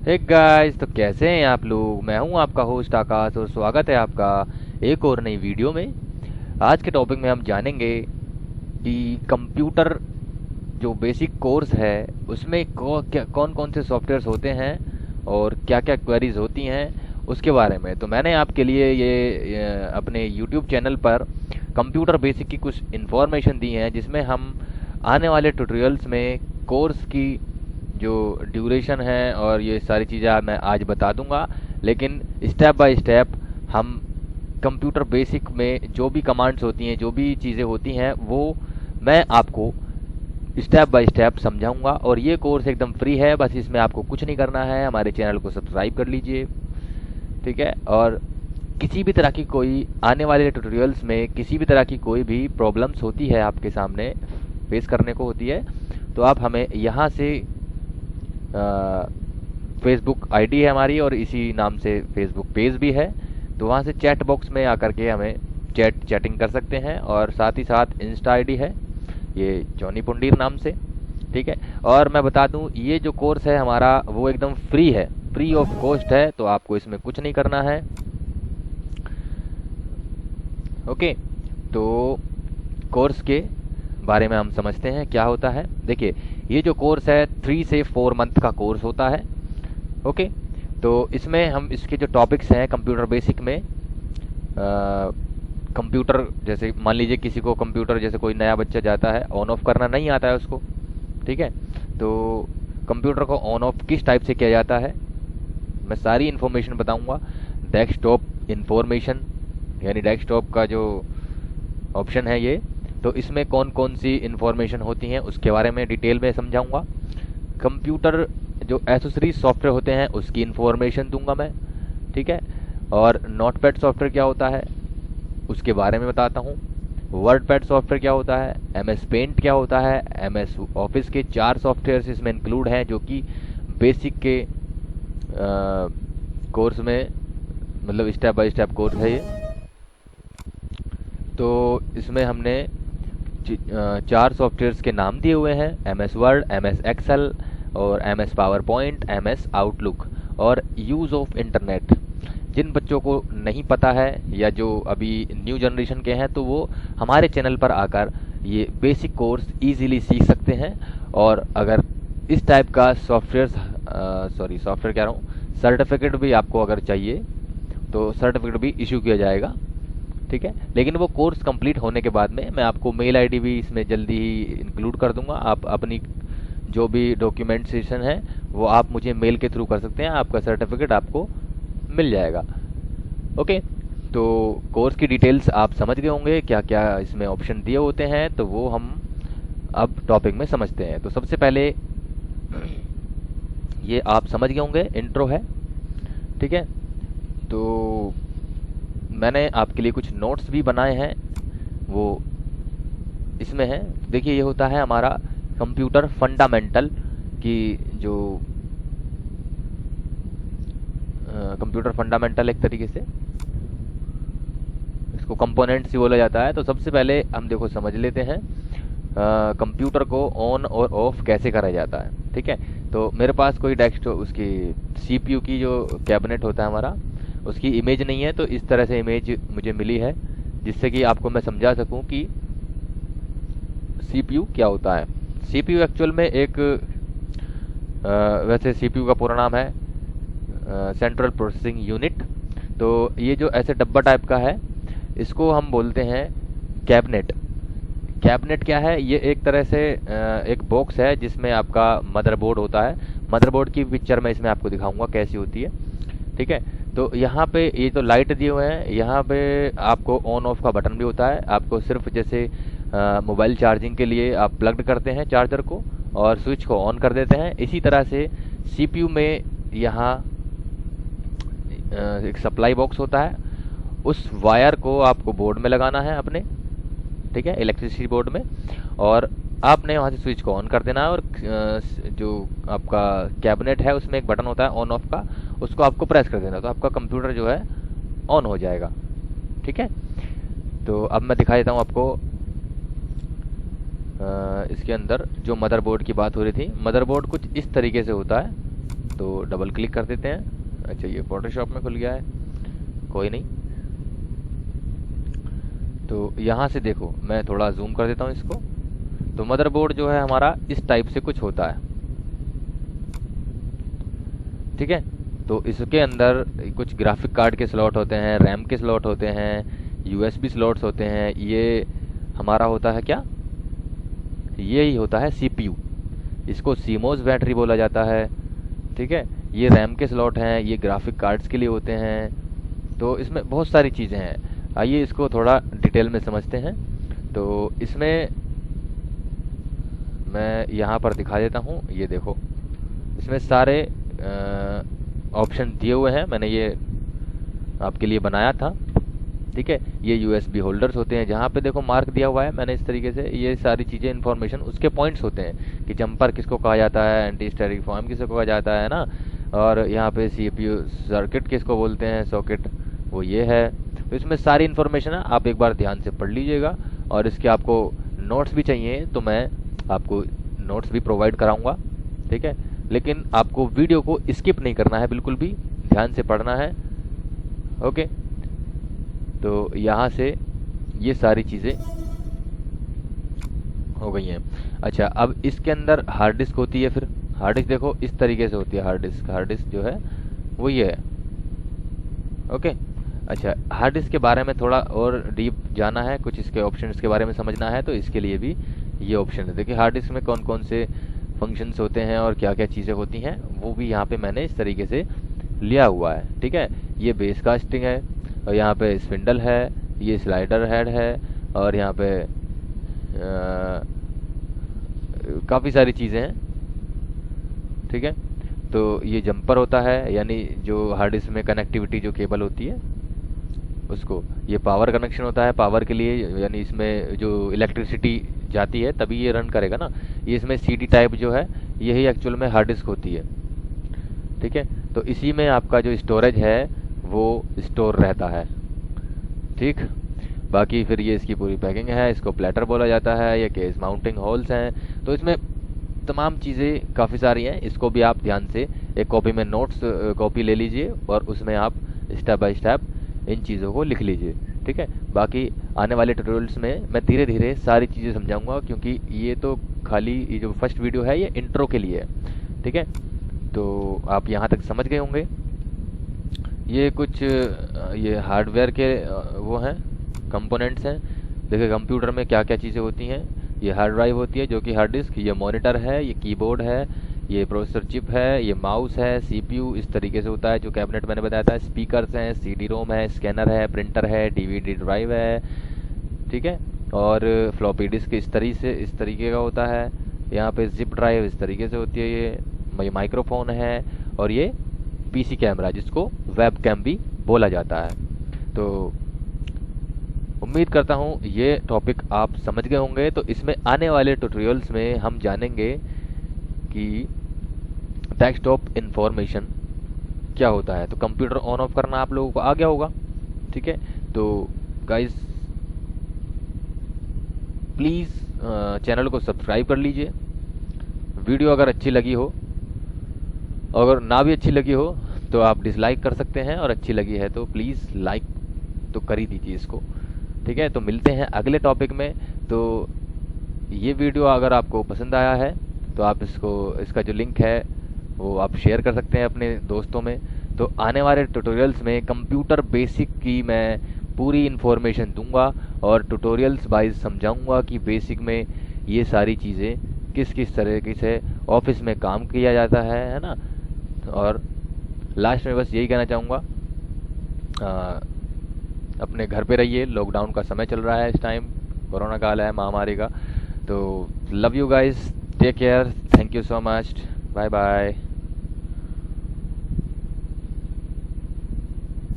एक गाइस, तो कैसे हैं आप लोग। मैं हूं आपका होस्ट आकाश और स्वागत है आपका एक और नई वीडियो में। आज के टॉपिक में हम जानेंगे कि कंप्यूटर जो बेसिक कोर्स है उसमें कौन कौन से सॉफ्टवेयर्स होते हैं और क्या क्या क्वेरीज होती हैं उसके बारे में। तो मैंने आपके लिए ये अपने यूट्यूब चैनल पर कंप्यूटर बेसिक की कुछ इन्फॉर्मेशन दी है, जिसमें हम आने वाले ट्यूटोरियल्स में कोर्स की जो ड्यूरेशन है और ये सारी चीज़ें मैं आज बता दूंगा। लेकिन स्टेप बाय स्टेप हम कंप्यूटर बेसिक में जो भी कमांड्स होती हैं, जो भी चीज़ें होती हैं, वो मैं आपको स्टेप बाय स्टेप समझाऊंगा। और ये कोर्स एकदम फ्री है, बस इसमें आपको कुछ नहीं करना है, हमारे चैनल को सब्सक्राइब कर लीजिए, ठीक है। और किसी भी तरह की कोई आने वाले ट्यूटोरियल्स में किसी भी तरह की कोई भी प्रॉब्लम्स होती है आपके सामने फेस करने को होती है, तो आप हमें यहाँ से फेसबुक आईडी है हमारी और इसी नाम से फेसबुक पेज भी है, तो वहाँ से चैट बॉक्स में आकर के हमें चैटिंग कर सकते हैं। और साथ ही साथ इंस्टा आईडी है ये जॉनी पुंडीर नाम से, ठीक है। और मैं बता दूं, ये जो कोर्स है हमारा वो एकदम फ्री है, फ्री ऑफ कॉस्ट है, तो आपको इसमें कुछ नहीं करना है। ओके, तो कोर्स के बारे में हम समझते हैं क्या होता है। देखिए, ये जो कोर्स है 3 से 4 मंथ का कोर्स होता है। ओके, तो इसमें हम इसके जो टॉपिक्स हैं कंप्यूटर बेसिक में, कंप्यूटर जैसे मान लीजिए किसी को कंप्यूटर, जैसे कोई नया बच्चा जाता है, ऑन ऑफ करना नहीं आता है उसको, ठीक है। तो कंप्यूटर को ऑन ऑफ किस टाइप से किया जाता है मैं सारी इन्फॉर्मेशन बताऊंगा। डेस्कटॉप इन्फॉर्मेशन, यानी डेस्कटॉप का जो ऑप्शन है ये, तो इसमें कौन कौन सी इन्फॉर्मेशन होती हैं उसके बारे में डिटेल में समझाऊंगा। कंप्यूटर जो एसेसरीज सॉफ्टवेयर होते हैं उसकी इन्फॉर्मेशन दूंगा मैं, ठीक है। और नोटपैड सॉफ्टवेयर क्या होता है उसके बारे में बताता हूँ। वर्डपैड सॉफ्टवेयर क्या होता है, एमएस पेंट क्या होता है, एमएस ऑफिस के 4 सॉफ्टवेयर इसमें इंक्लूड हैं जो कि बेसिक के कोर्स में, मतलब स्टेप बाय स्टेप कोर्स है ये। तो इसमें हमने 4 सॉफ्टवेयर्स के नाम दिए हुए हैं, एमएस वर्ड, एमएस एक्सेल और MS power point, MS outlook. और यूज़ ऑफ इंटरनेट, जिन बच्चों को नहीं पता है या जो अभी न्यू जनरेशन के हैं, तो वो हमारे चैनल पर आकर ये बेसिक कोर्स इजीली सीख सकते हैं। और अगर इस टाइप का सॉफ्टवेयर कह रहा हूँ, सर्टिफिकेट भी आपको अगर चाहिए तो सर्टिफिकेट भी इशू किया जाएगा, ठीक है। लेकिन वो कोर्स कंप्लीट होने के बाद में मैं आपको मेल आईडी भी इसमें जल्दी ही इंक्लूड कर दूंगा। आप अपनी जो भी डॉक्यूमेंटेशन है वो आप मुझे मेल के थ्रू कर सकते हैं, आपका सर्टिफिकेट आपको मिल जाएगा। ओके, तो कोर्स की डिटेल्स आप समझ गए होंगे, क्या क्या इसमें ऑप्शन दिए होते हैं, तो वो हम अब टॉपिक में समझते हैं। तो सबसे पहले ये आप समझ गए होंगे, इंट्रो है, ठीक है। तो मैंने आपके लिए कुछ नोट्स भी बनाए हैं, वो इसमें है। देखिए, ये होता है हमारा कंप्यूटर फंडामेंटल की जो कंप्यूटर फंडामेंटल, एक तरीके से इसको कंपोनेंट्स ही बोला जाता है। तो सबसे पहले हम देखो समझ लेते हैं कंप्यूटर को ऑन और ऑफ कैसे करा जाता है, ठीक है। तो मेरे पास कोई डेस्कटॉप, उसकी सीपीयू की जो कैबिनेट होता है हमारा, उसकी इमेज नहीं है, तो इस तरह से इमेज मुझे मिली है जिससे कि आपको मैं समझा सकूं कि सीपीयू क्या होता है। सीपीयू एक्चुअल में एक वैसे सीपीयू का पूरा नाम है सेंट्रल प्रोसेसिंग यूनिट। तो ये जो ऐसे डब्बा टाइप का है, इसको हम बोलते हैं कैबिनेट। कैबिनेट क्या है, ये एक तरह से एक बॉक्स है जिसमें आपका मदरबोर्ड होता है। मदरबोर्ड की पिक्चर मैं इसमें आपको दिखाऊंगा कैसी होती है, ठीक है। तो यहाँ पे ये तो लाइट दिए हुए हैं, यहाँ पे आपको ऑन ऑफ का बटन भी होता है। आपको सिर्फ जैसे मोबाइल चार्जिंग के लिए आप प्लग करते हैं चार्जर को और स्विच को ऑन कर देते हैं, इसी तरह से सीपीयू में यहाँ एक सप्लाई बॉक्स होता है। उस वायर को आपको बोर्ड में लगाना है अपने, ठीक है, इलेक्ट्रिसिटी बोर्ड में, और आपने वहाँ से स्विच को ऑन कर देना है। और जो आपका कैबिनेट है उसमें एक बटन होता है ऑन ऑफ का, उसको आपको प्रेस कर देना, तो आपका कंप्यूटर जो है ऑन हो जाएगा, ठीक है। तो अब मैं दिखा देता हूँ आपको इसके अंदर जो मदरबोर्ड की बात हो रही थी। मदरबोर्ड कुछ इस तरीके से होता है, तो डबल क्लिक कर देते हैं। अच्छा ये फोटोशॉप में खुल गया है, कोई नहीं। तो यहाँ से देखो मैं थोड़ा जूम कर देता हूँ इसको। तो मदरबोर्ड जो है हमारा इस टाइप से कुछ होता है, ठीक है। तो इसके अंदर कुछ ग्राफिक कार्ड के स्लॉट होते हैं, रैम के स्लॉट होते हैं, यूएसबी स्लॉट्स होते हैं। ये हमारा होता है क्या, ये ही होता है सीपीयू, इसको सीमोस बैटरी बोला जाता है, ठीक है। ये रैम के स्लॉट हैं, ये ग्राफिक कार्ड्स के लिए होते हैं। तो इसमें बहुत सारी चीज़ें हैं, आइए इसको थोड़ा डिटेल में समझते हैं। तो इसमें मैं यहाँ पर दिखा देता हूँ, ये देखो इसमें सारे ऑप्शन दिए हुए हैं, मैंने ये आपके लिए बनाया था, ठीक है। ये यूएसबी होल्डर्स होते हैं, जहाँ पे देखो मार्क दिया हुआ है मैंने इस तरीके से, ये सारी चीज़ें इन्फॉर्मेशन उसके पॉइंट्स होते हैं कि जंपर किसको कहा जाता है, एंटी स्टैटिक फॉर्म किसको कहा जाता है ना, और यहाँ पे सीपीयू सर्किट किसको बोलते हैं, सॉकेट वो ये है। तो इसमें सारी इन्फॉर्मेशन है, आप एक बार ध्यान से पढ़ लीजिएगा। और इसके आपको नोट्स भी चाहिए तो मैं आपको नोट्स भी प्रोवाइड कराऊंगा, ठीक है। लेकिन आपको वीडियो को स्किप नहीं करना है, बिल्कुल भी ध्यान से पढ़ना है, ओके। तो यहाँ से ये सारी चीज़ें हो गई हैं। अच्छा अब इसके अंदर हार्ड डिस्क होती है, फिर हार्ड डिस्क देखो इस तरीके से होती है। हार्ड डिस्क जो है वो ये है, ओके। अच्छा हार्ड डिस्क के बारे में थोड़ा और डीप जाना है, कुछ इसके ऑप्शंस के बारे में समझना है, तो इसके लिए भी ये ऑप्शन है। देखिए हार्ड डिस्क में कौन कौन से फंक्शंस होते हैं और क्या क्या चीज़ें होती हैं, वो भी यहाँ पे मैंने इस तरीके से लिया हुआ है, ठीक है। ये बेस कास्टिंग है, और यहाँ पे स्पिंडल है, ये स्लाइडर हेड है, और यहाँ पे काफ़ी सारी चीज़ें हैं, ठीक है। तो ये जंपर होता है, यानी जो हार्ड डिस्क में कनेक्टिविटी जो केबल होती है उसको। ये पावर कनेक्शन होता है, पावर के लिए, यानी इसमें जो इलेक्ट्रिसिटी जाती है तभी ये रन करेगा ना। ये इसमें सीडी टाइप जो है यही एक्चुअल में हार्ड डिस्क होती है, ठीक है। तो इसी में आपका जो स्टोरेज है वो स्टोर रहता है, ठीक। बाकी फिर ये इसकी पूरी पैकिंग है, इसको प्लेटर बोला जाता है, ये केस माउंटिंग होल्स हैं। तो इसमें तमाम चीज़ें काफ़ी सारी हैं, इसको भी आप ध्यान से एक कॉपी में नोट्स कॉपी ले लीजिए और उसमें आप स्टेप बाय स्टेप इन चीज़ों को लिख लीजिए, ठीक है। बाकी आने वाले ट्यूटोरियल्स में मैं धीरे धीरे सारी चीज़ें समझाऊंगा, क्योंकि ये तो खाली ये जो फर्स्ट वीडियो है ये इंट्रो के लिए है, ठीक है। तो आप यहाँ तक समझ गए होंगे। ये कुछ ये हार्डवेयर के वो हैं, कंपोनेंट्स हैं। देखिए कंप्यूटर में क्या क्या चीज़ें होती हैं। ये हार्ड ड्राइव होती है जो कि हार्ड डिस्क, ये मॉनिटर है, ये कीबोर्ड है, ये प्रोसेसर चिप है, ये माउस है, सीपीयू इस तरीके से होता है जो कैबिनेट मैंने बताया था, स्पीकर्स हैं, सीडी रोम है, स्कैनर है, प्रिंटर है, डीवीडी ड्राइव है, ठीक है। और फ्लॉपी डिस्क इस तरीके का होता है। यहाँ पे जिप ड्राइव इस तरीके से होती है। ये माइक्रोफोन है, और ये पीसी कैमरा जिसको वेब कैम भी बोला जाता है। तो उम्मीद करता हूँ ये टॉपिक आप समझ गए होंगे। तो इसमें आने वाले ट्यूटोरियल्स में हम जानेंगे कि डेस्कटॉप इंफॉर्मेशन क्या होता है। तो कंप्यूटर ऑन ऑफ करना आप लोगों को आ गया होगा, ठीक है। तो गाइस प्लीज़ चैनल को सब्सक्राइब कर लीजिए। वीडियो अगर अच्छी लगी हो, अगर ना भी अच्छी लगी हो तो आप डिसलाइक कर सकते हैं, और अच्छी लगी है तो प्लीज़ लाइक तो कर ही दीजिए इसको, ठीक है। तो मिलते हैं अगले टॉपिक में। तो ये वीडियो अगर आपको पसंद आया है तो आप इसका जो लिंक है वो आप शेयर कर सकते हैं अपने दोस्तों में। तो आने वाले ट्यूटोरियल्स में कंप्यूटर बेसिक की मैं पूरी इन्फॉर्मेशन दूंगा, और ट्यूटोरियल्स वाइज समझाऊंगा कि बेसिक में ये सारी चीज़ें किस किस तरीके से ऑफिस में काम किया जाता है ना। और लास्ट में बस यही कहना चाहूँगा, अपने घर पे रहिए, लॉकडाउन का समय चल रहा है इस टाइम, कोरोना काल है महामारी का। तो love you guys, take care, thank you so much, bye bye.